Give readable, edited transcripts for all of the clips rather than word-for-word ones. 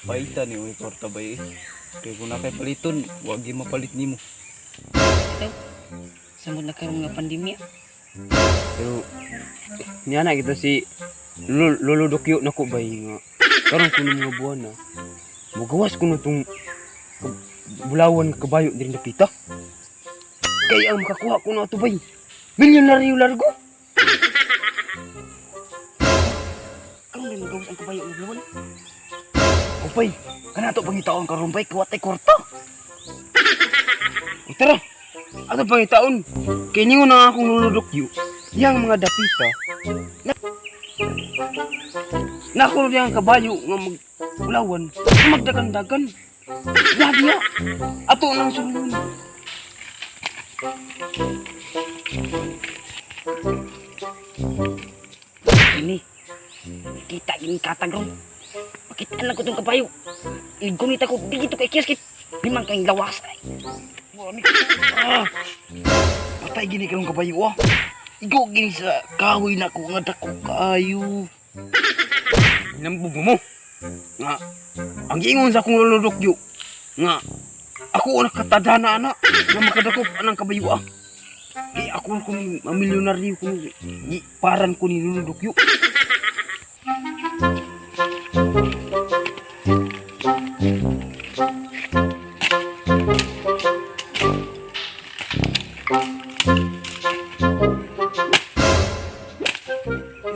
Paita ni uy kwarta ba eh. Kaya kung na kay paliton, wag yung mapalit nimo. Ito, samod na karon nga pandemya. Pero niya na kita si Lolo Dokyo na ko ba nga. Karon kuno mga buwan na. Magawas ko na itong bulawan kabayo din na kita. Kaya ang makakuha ko na ito ba milyonaryo largo. Karon din magawas ang kabayo nga bulawan. Upay, kanato pangitaon karon bay kuwatay kwarta. Tara, ato pangitaon. Kaya niyo na akong Lolo Dokyo. Yang mga dapita. Nakulo niyang kabayo nga magbulawan. Magdagan-dagan. Yadi ya. Ato nang sulun. Ini, kita ini katagong. Pakita lang ko itong kabayo. Igunit ako, di gito kay kiskit. Limang kayong lawas ay. Patay gini kayong kabayo ah. Igo gini sa kahoy na ko nga dako kayo. Nambog mo. Nga, ang ingon sa akong Lolo Dokyo. Nga, ako nakatadhana na. Nga makadakop anang kabayo ah. Kaya ako kung milyonaryo kung paran ko ni Lolo Dokyo.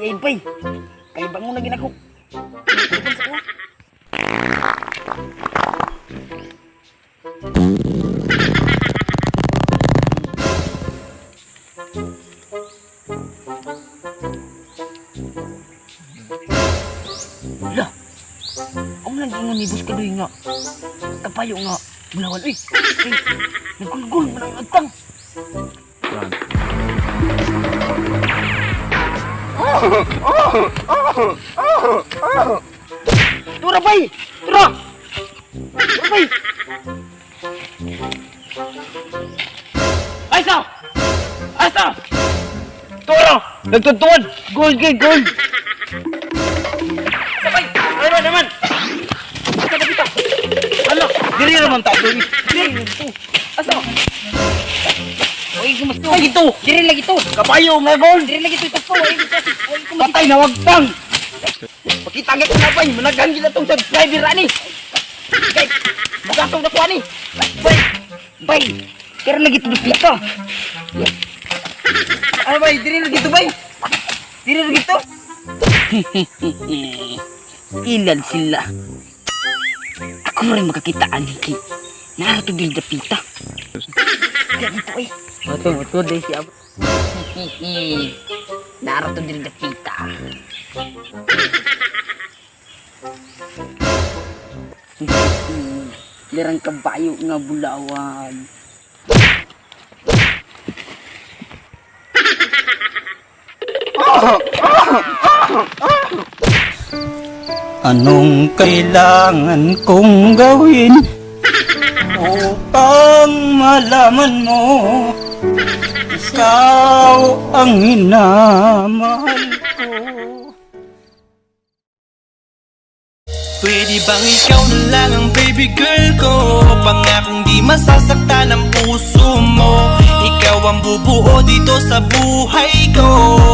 Yay, bay. Kalibang mo na ginako. Kalibang sa kuha. Wala. Ang lang ingon ni Bus Kadoy nga. Kapayo nga. Bulawan. Uy. Nagulgul mo ng agtang. Tura bay! Tura! Tura bay! Aisa! Aisa! Tura! Nagtutuan! Gold gay! Gold! Sabay! Ano naman? Asa na kita? Hala! Diri naman tayo! Diri! Asa? Oy, gumasto! Ay, ito! Diri lagi ito! Kabayo nga gold. Diri lagi ito! Ito po! Oy, gumasto! Patay na wag tang. Pakita nga ko na bay, managan gila tong subscriber ani. Bay! Bugatong na kuha ni! Bay! Bay! Kaya lagi ito dito! Ano bay, diri lagi to bay. Diri lagi ito! Ilan sila? Ako rin makakitaan ni Nato din dapita. Kaya dito eh. Betul deh si Abang. Nato din dapita. Lirang kabayo nga bulawan. Anong kailangan kong gawin upang malaman mo ikaw ang minamahal ko? Pwede bang ikaw na lang ang baby girl ko? Pangakong di masasaktan ang puso mo. Ikaw ang bubuo dito sa buhay ko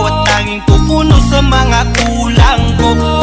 at tanging pupuno sa mga kulang ko.